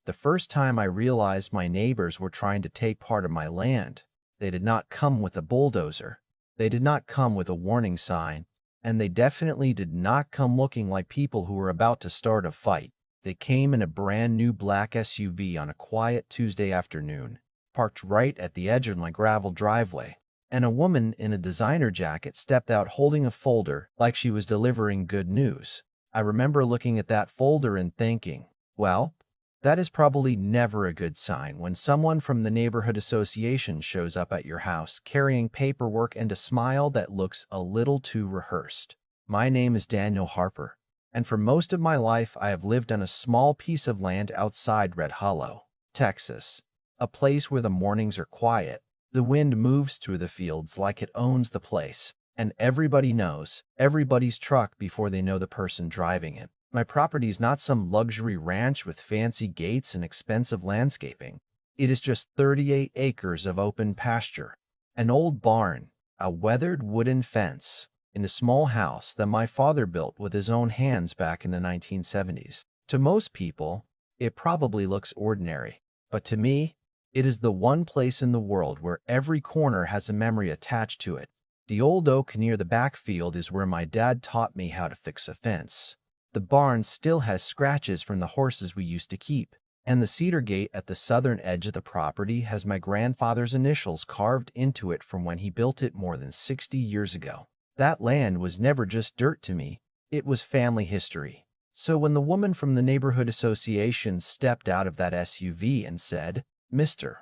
The first time I realized my neighbors were trying to take part of my land, they did not come with a bulldozer. They did not come with a warning sign, and they definitely did not come looking like people who were about to start a fight. They came in a brand new black SUV on a quiet Tuesday afternoon, parked right at the edge of my gravel driveway, and a woman in a designer jacket stepped out holding a folder like she was delivering good news. I remember looking at that folder and thinking, well, that is probably never a good sign when someone from the neighborhood association shows up at your house carrying paperwork and a smile that looks a little too rehearsed. My name is Daniel Harper, and for most of my life I have lived on a small piece of land outside Red Hollow, Texas, a place where the mornings are quiet. The wind moves through the fields like it owns the place, and everybody knows everybody's truck before they know the person driving it. My property is not some luxury ranch with fancy gates and expensive landscaping. It is just 38 acres of open pasture, an old barn, a weathered wooden fence, and a small house that my father built with his own hands back in the 1970s. To most people, it probably looks ordinary, but to me, it is the one place in the world where every corner has a memory attached to it. The old oak near the backfield is where my dad taught me how to fix a fence. The barn still has scratches from the horses we used to keep, and the cedar gate at the southern edge of the property has my grandfather's initials carved into it from when he built it more than 60 years ago. That land was never just dirt to me, it was family history. So when the woman from the neighborhood association stepped out of that SUV and said, "Mr.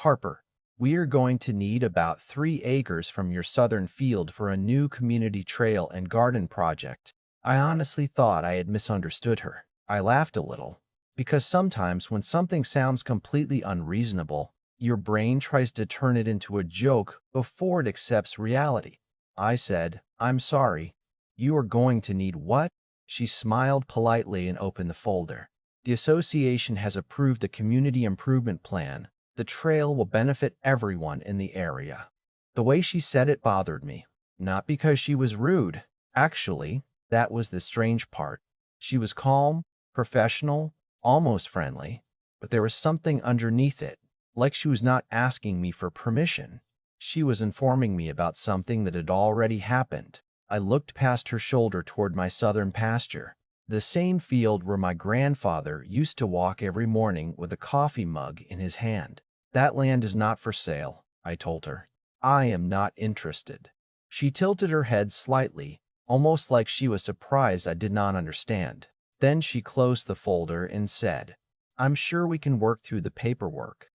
Harper, we are going to need about 3 acres from your southern field for a new community trail and garden project," I honestly thought I had misunderstood her. I laughed a little, because sometimes when something sounds completely unreasonable, your brain tries to turn it into a joke before it accepts reality. I said, "I'm sorry. You are going to need what?" She smiled politely and opened the folder. "The association has approved a community improvement plan. The trail will benefit everyone in the area." The way she said it bothered me, not because she was rude. Actually, that was the strange part. She was calm, professional, almost friendly, but there was something underneath it, like she was not asking me for permission. She was informing me about something that had already happened. I looked past her shoulder toward my southern pasture, the same field where my grandfather used to walk every morning with a coffee mug in his hand. "That land is not for sale," I told her. "I am not interested." She tilted her head slightly, almost like she was surprised I did not understand. Then she closed the folder and said, "I'm sure we can work through the paperwork."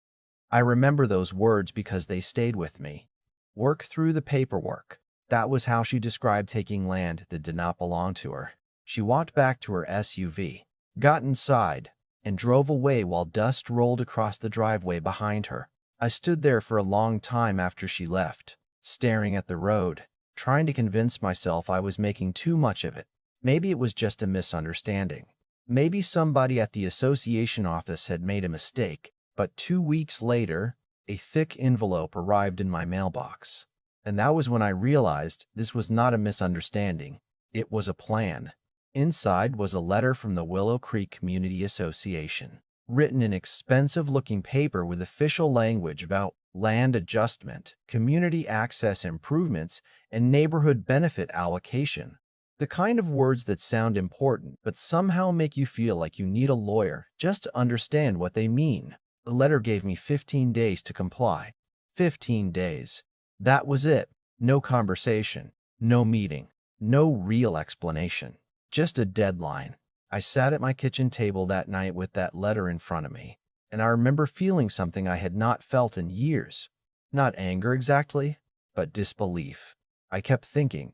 I remember those words because they stayed with me. Work through the paperwork. That was how she described taking land that did not belong to her. She walked back to her SUV, got inside, and drove away while dust rolled across the driveway behind her. I stood there for a long time after she left, staring at the road, trying to convince myself I was making too much of it. Maybe it was just a misunderstanding. Maybe somebody at the association office had made a mistake. But 2 weeks later, a thick envelope arrived in my mailbox. And that was when I realized this was not a misunderstanding. It was a plan. Inside was a letter from the Willow Creek Community Association, written in expensive-looking paper with official language about land adjustment, community access improvements, and neighborhood benefit allocation. The kind of words that sound important but somehow make you feel like you need a lawyer just to understand what they mean. The letter gave me 15 days to comply. 15 days. That was it. No conversation, no meeting, no real explanation. Just a deadline. I sat at my kitchen table that night with that letter in front of me, and I remember feeling something I had not felt in years. Not anger exactly, but disbelief. I kept thinking,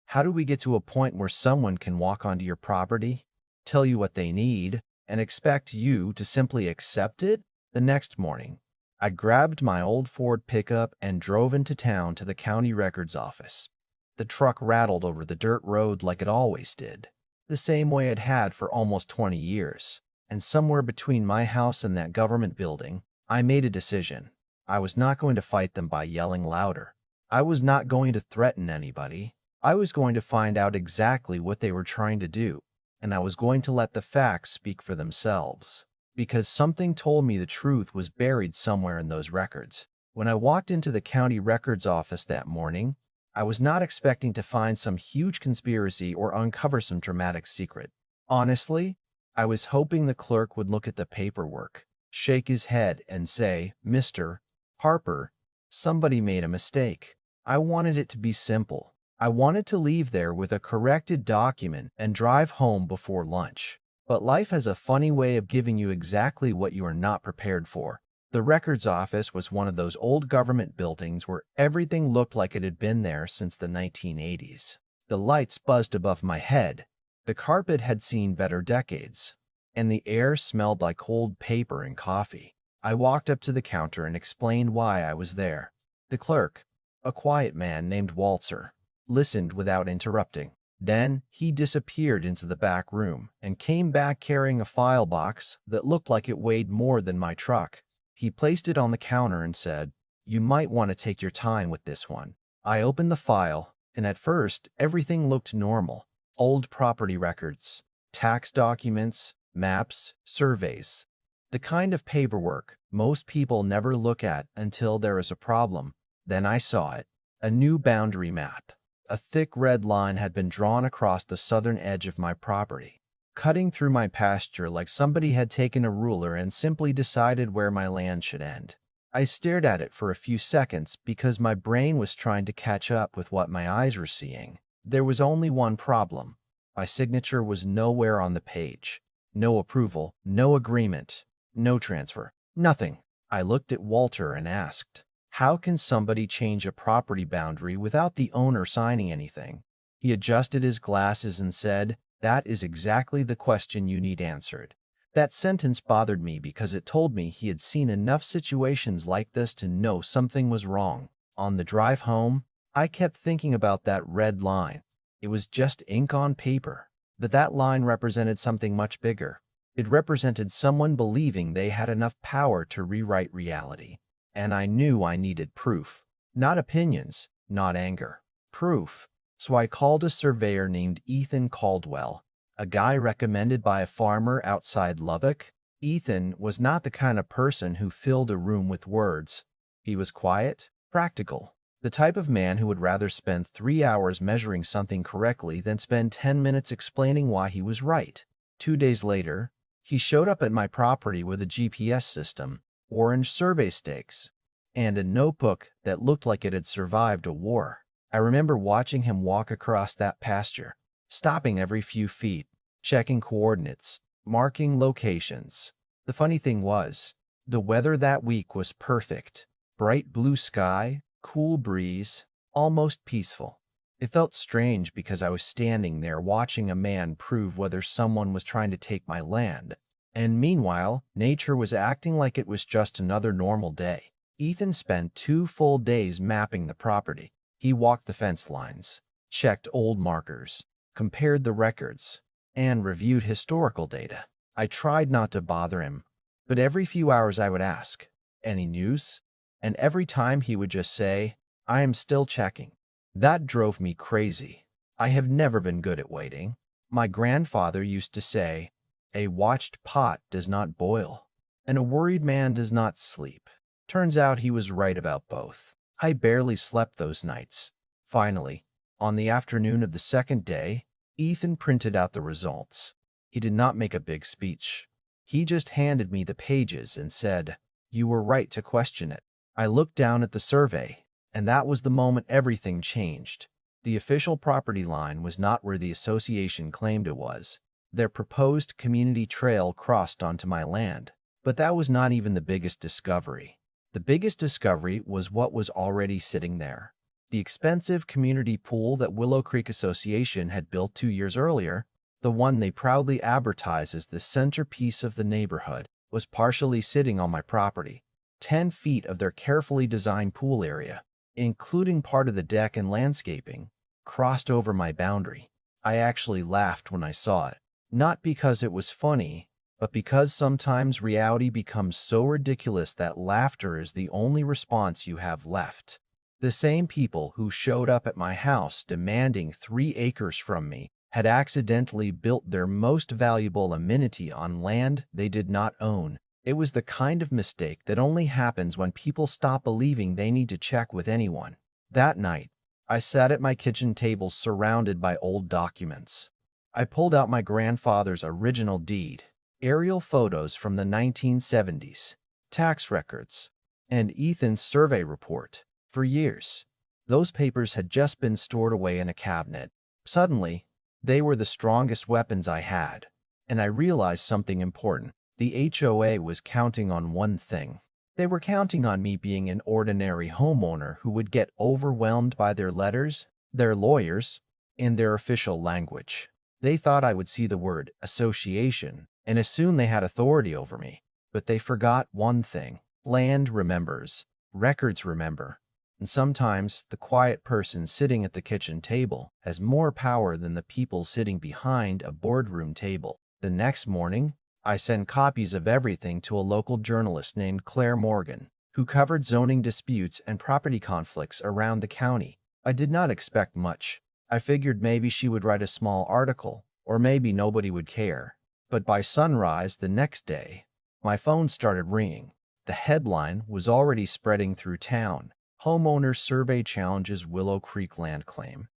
how do we get to a point where someone can walk onto your property, tell you what they need, and expect you to simply accept it? The next morning, I grabbed my old Ford pickup and drove into town to the county records office. The truck rattled over the dirt road like it always did, the same way it had for almost 20 years. And somewhere between my house and that government building, I made a decision. I was not going to fight them by yelling louder. I was not going to threaten anybody. I was going to find out exactly what they were trying to do, and I was going to let the facts speak for themselves. because something told me the truth was buried somewhere in those records. When I walked into the county records office that morning, I was not expecting to find some huge conspiracy or uncover some dramatic secret. Honestly, I was hoping the clerk would look at the paperwork, shake his head, and say, "Mr. Harper, somebody made a mistake." I wanted it to be simple. I wanted to leave there with a corrected document and drive home before lunch. But life has a funny way of giving you exactly what you are not prepared for. The records office was one of those old government buildings where everything looked like it had been there since the 1980s. The lights buzzed above my head. The carpet had seen better decades, and the air smelled like old paper and coffee. I walked up to the counter and explained why I was there. The clerk, a quiet man named Walter, listened without interrupting. Then he disappeared into the back room and came back carrying a file box that looked like it weighed more than my truck. He placed it on the counter and said, "You might want to take your time with this one." I opened the file, and at first everything looked normal. Old property records, tax documents, maps, surveys. The kind of paperwork most people never look at until there is a problem. Then I saw it. A new boundary map. A thick red line had been drawn across the southern edge of my property, cutting through my pasture like somebody had taken a ruler and simply decided where my land should end. I stared at it for a few seconds because my brain was trying to catch up with what my eyes were seeing. There was only one problem. My signature was nowhere on the page. No approval, no agreement, no transfer, nothing. I looked at Walter and asked, "How can somebody change a property boundary without the owner signing anything?" He adjusted his glasses and said, "That is exactly the question you need answered." That sentence bothered me because it told me he had seen enough situations like this to know something was wrong. On the drive home, I kept thinking about that red line. It was just ink on paper, but that line represented something much bigger. It represented someone believing they had enough power to rewrite reality. And I knew I needed proof. Not opinions, not anger. Proof. So I called a surveyor named Ethan Caldwell, a guy recommended by a farmer outside Lubbock. Ethan was not the kind of person who filled a room with words. He was quiet, practical, the type of man who would rather spend 3 hours measuring something correctly than spend 10 minutes explaining why he was right. 2 days later, he showed up at my property with a GPS system, orange survey stakes, and a notebook that looked like it had survived a war. I remember watching him walk across that pasture, stopping every few feet, checking coordinates, marking locations. The funny thing was, the weather that week was perfect. Bright blue sky, cool breeze, almost peaceful. It felt strange because I was standing there watching a man prove whether someone was trying to take my land. And meanwhile, nature was acting like it was just another normal day. Ethan spent 2 full days mapping the property. He walked the fence lines, checked old markers, compared the records, and reviewed historical data. I tried not to bother him, but every few hours I would ask, "Any news?" And every time he would just say, "I am still checking." That drove me crazy. I have never been good at waiting. My grandfather used to say, "A watched pot does not boil, and a worried man does not sleep." Turns out he was right about both. I barely slept those nights. Finally, on the afternoon of the second day, Ethan printed out the results. He did not make a big speech. He just handed me the pages and said, "You were right to question it." I looked down at the survey, and that was the moment everything changed. The official property line was not where the association claimed it was. Their proposed community trail crossed onto my land. But that was not even the biggest discovery. The biggest discovery was what was already sitting there. The expensive community pool that Willow Creek Association had built 2 years earlier, the one they proudly advertised as the centerpiece of the neighborhood, was partially sitting on my property. 10 feet of their carefully designed pool area, including part of the deck and landscaping, crossed over my boundary. I actually laughed when I saw it. Not because it was funny, but because sometimes reality becomes so ridiculous that laughter is the only response you have left. The same people who showed up at my house demanding 3 acres from me had accidentally built their most valuable amenity on land they did not own. It was the kind of mistake that only happens when people stop believing they need to check with anyone. That night, I sat at my kitchen table surrounded by old documents. I pulled out my grandfather's original deed, aerial photos from the 1970s, tax records, and Ethan's survey report. For years, those papers had just been stored away in a cabinet. Suddenly, they were the strongest weapons I had, and I realized something important. The HOA was counting on one thing. They were counting on me being an ordinary homeowner who would get overwhelmed by their letters, their lawyers, and their official language. They thought I would see the word association and assume they had authority over me. But they forgot one thing. Land remembers, records remember, and sometimes the quiet person sitting at the kitchen table has more power than the people sitting behind a boardroom table. The next morning, I sent copies of everything to a local journalist named Claire Morgan, who covered zoning disputes and property conflicts around the county. I did not expect much. I figured maybe she would write a small article, or maybe nobody would care. But by sunrise the next day, my phone started ringing. The headline was already spreading through town. Homeowner survey challenges Willow Creek land claim.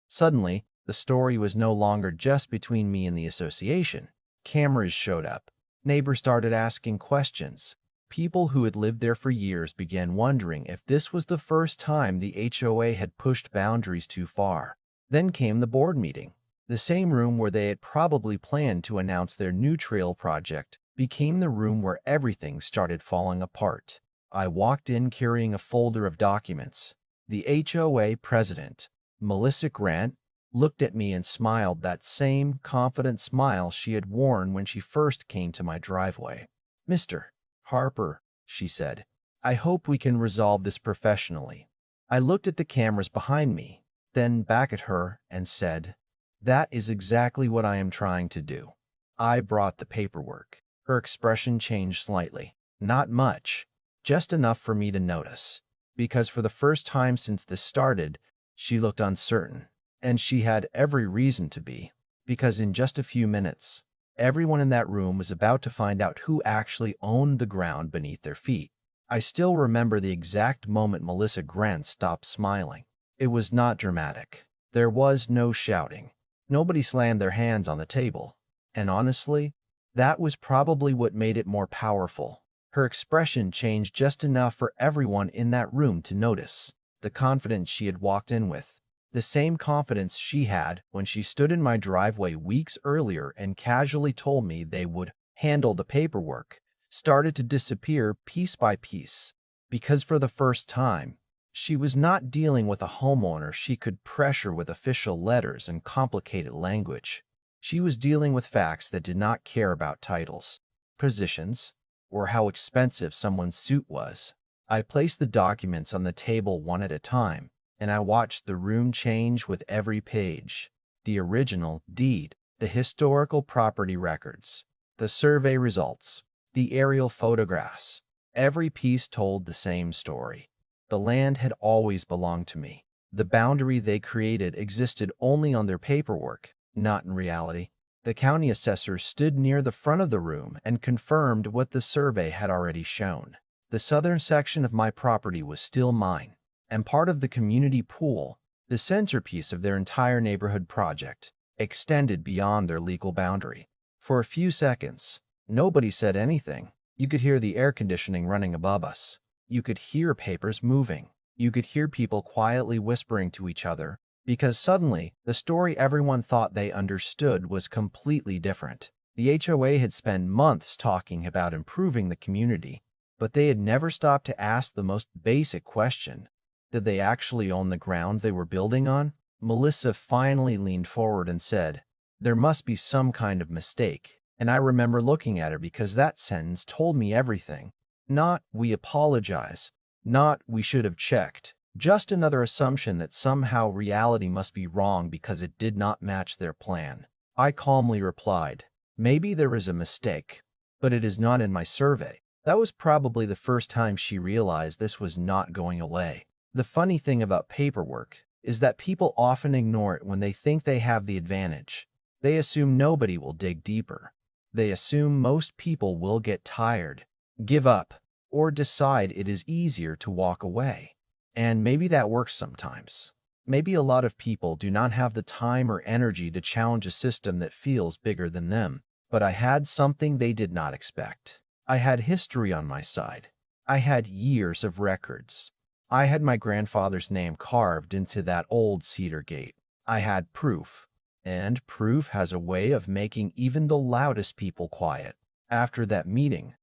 Suddenly, the story was no longer just between me and the association. Cameras showed up. Neighbors started asking questions. People who had lived there for years began wondering if this was the first time the HOA had pushed boundaries too far. Then came the board meeting. The same room where they had probably planned to announce their new trail project became the room where everything started falling apart. I walked in carrying a folder of documents. The HOA president, Melissa Grant, looked at me and smiled that same confident smile she had worn when she first came to my driveway. "Mr. Harper," she said, "I hope we can resolve this professionally." I looked at the cameras behind me, then back at her and said, "That is exactly what I am trying to do." I brought the paperwork. Her expression changed slightly. Not much, just enough for me to notice, because for the first time since this started, she looked uncertain. And she had every reason to be, because in just a few minutes, everyone in that room was about to find out who actually owned the ground beneath their feet. I still remember the exact moment Melissa Grant stopped smiling. It was not dramatic. There was no shouting. Nobody slammed their hands on the table. And honestly, that was probably what made it more powerful. Her expression changed just enough for everyone in that room to notice the confidence she had walked in with. The same confidence she had when she stood in my driveway weeks earlier and casually told me they would handle the paperwork, started to disappear piece by piece. Because for the first time, she was not dealing with a homeowner she could pressure with official letters and complicated language. She was dealing with facts that did not care about titles, positions, or how expensive someone's suit was. I placed the documents on the table one at a time, and I watched the room change with every page. The original deed, the historical property records, the survey results, the aerial photographs. Every piece told the same story. The land had always belonged to me. The boundary they created existed only on their paperwork, not in reality. The county assessor stood near the front of the room and confirmed what the survey had already shown. The southern section of my property was still mine, and part of the community pool, the centerpiece of their entire neighborhood project, extended beyond their legal boundary. For a few seconds, nobody said anything. You could hear the air conditioning running above us. You could hear papers moving. You could hear people quietly whispering to each other, because suddenly, the story everyone thought they understood was completely different. The HOA had spent months talking about improving the community, but they had never stopped to ask the most basic question. Did they actually own the ground they were building on? Melissa finally leaned forward and said, "There must be some kind of mistake." And I remember looking at her because that sentence told me everything. Not, "We apologize." Not, "We should have checked." Just another assumption that somehow reality must be wrong because it did not match their plan. I calmly replied, "Maybe there is a mistake, but it is not in my survey." That was probably the first time she realized this was not going away. The funny thing about paperwork is that people often ignore it when they think they have the advantage. They assume nobody will dig deeper. They assume most people will get tired, give up, or decide it is easier to walk away. And maybe that works sometimes. Maybe a lot of people do not have the time or energy to challenge a system that feels bigger than them. But I had something they did not expect. I had history on my side. I had years of records. I had my grandfather's name carved into that old cedar gate. I had proof. And proof has a way of making even the loudest people quiet. After that meeting,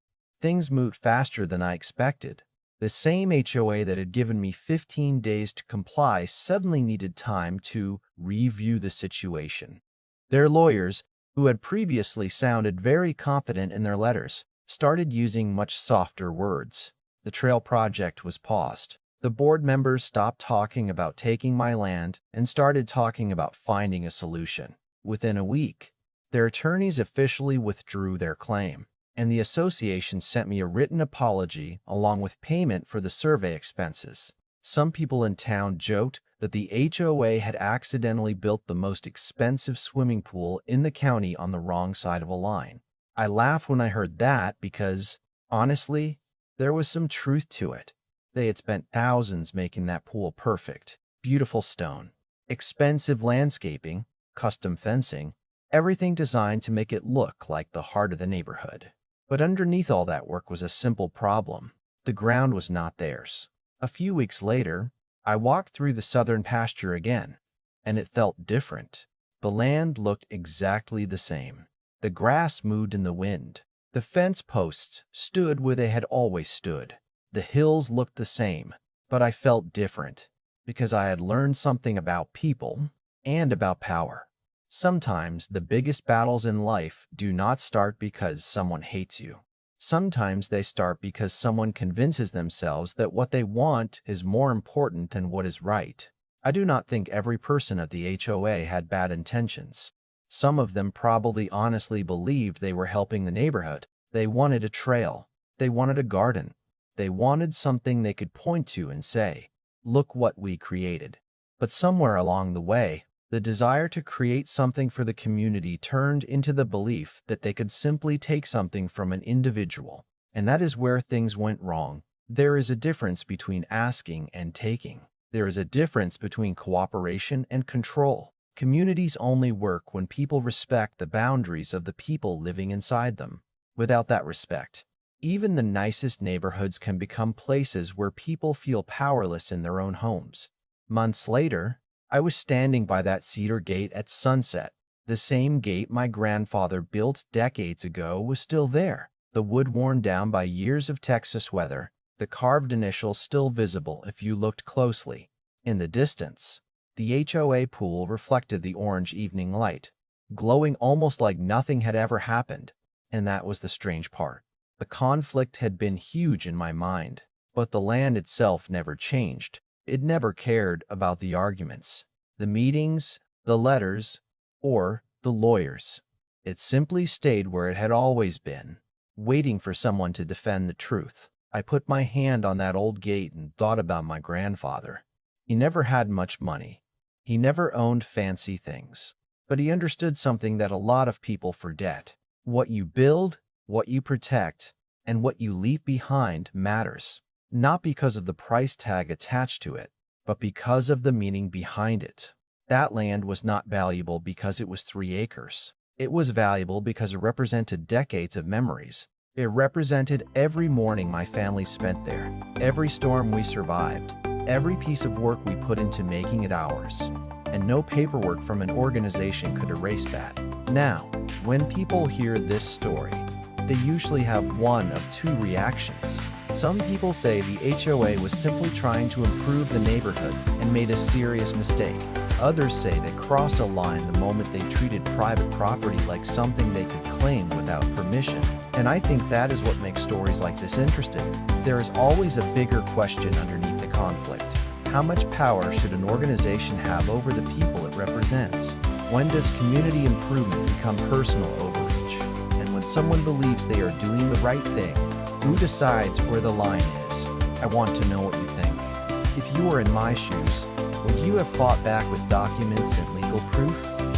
things moved faster than I expected. The same HOA that had given me 15 days to comply suddenly needed time to review the situation. Their lawyers, who had previously sounded very confident in their letters, started using much softer words. The trail project was paused. The board members stopped talking about taking my land and started talking about finding a solution. Within a week, their attorneys officially withdrew their claim, and the association sent me a written apology along with payment for the survey expenses. Some people in town joked that the HOA had accidentally built the most expensive swimming pool in the county on the wrong side of a line. I laughed when I heard that because, honestly, there was some truth to it. They had spent thousands making that pool perfect. Beautiful stone, expensive landscaping, custom fencing, everything designed to make it look like the heart of the neighborhood. But underneath all that work was a simple problem. The ground was not theirs. A few weeks later, I walked through the southern pasture again, and it felt different. The land looked exactly the same. The grass moved in the wind. The fence posts stood where they had always stood. The hills looked the same, but I felt different because I had learned something about people and about power. Sometimes the biggest battles in life do not start because someone hates you. Sometimes they start because someone convinces themselves that what they want is more important than what is right. I do not think every person at the HOA had bad intentions. Some of them probably honestly believed they were helping the neighborhood. They wanted a trail. They wanted a garden. They wanted something they could point to and say, "Look what we created." But somewhere along the way, the desire to create something for the community turned into the belief that they could simply take something from an individual. And that is where things went wrong. There is a difference between asking and taking. There is a difference between cooperation and control. Communities only work when people respect the boundaries of the people living inside them. Without that respect, even the nicest neighborhoods can become places where people feel powerless in their own homes. Months later, I was standing by that cedar gate at sunset. The same gate my grandfather built decades ago was still there, the wood worn down by years of Texas weather, the carved initials still visible if you looked closely. In the distance, the HOA pool reflected the orange evening light, glowing almost like nothing had ever happened. And that was the strange part. The conflict had been huge in my mind, but the land itself never changed. It never cared about the arguments, the meetings, the letters, or the lawyers. It simply stayed where it had always been, waiting for someone to defend the truth. I put my hand on that old gate and thought about my grandfather. He never had much money. He never owned fancy things. But he understood something that a lot of people forget. What you build, what you protect, and what you leave behind matters, not because of the price tag attached to it, but because of the meaning behind it. That land was not valuable because it was 3 acres. It was valuable because it represented decades of memories. It represented every morning my family spent there, every storm we survived, every piece of work we put into making it ours. And no paperwork from an organization could erase that. Now, when people hear this story, they usually have one of 2 reactions. Some people say the HOA was simply trying to improve the neighborhood and made a serious mistake. Others say they crossed a line the moment they treated private property like something they could claim without permission. And I think that is what makes stories like this interesting. There is always a bigger question underneath the conflict. How much power should an organization have over the people it represents? When does community improvement become personal overreach? And when someone believes they are doing the right thing, who decides where the line is? I want to know what you think. If you were in my shoes, would you have fought back with documents and legal proof?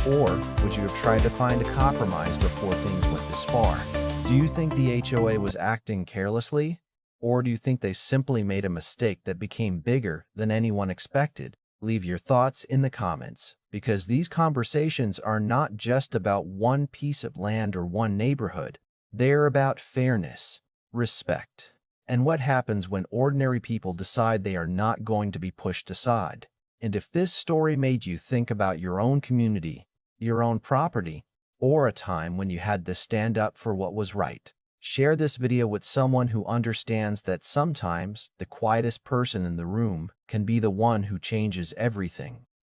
Or would you have tried to find a compromise before things went this far? Do you think the HOA was acting carelessly? Or do you think they simply made a mistake that became bigger than anyone expected? Leave your thoughts in the comments, because these conversations are not just about one piece of land or one neighborhood. They're about fairness, respect, and what happens when ordinary people decide they are not going to be pushed aside. And if this story made you think about your own community, your own property, or a time when you had to stand up for what was right, share this video with someone who understands that sometimes the quietest person in the room can be the one who changes everything.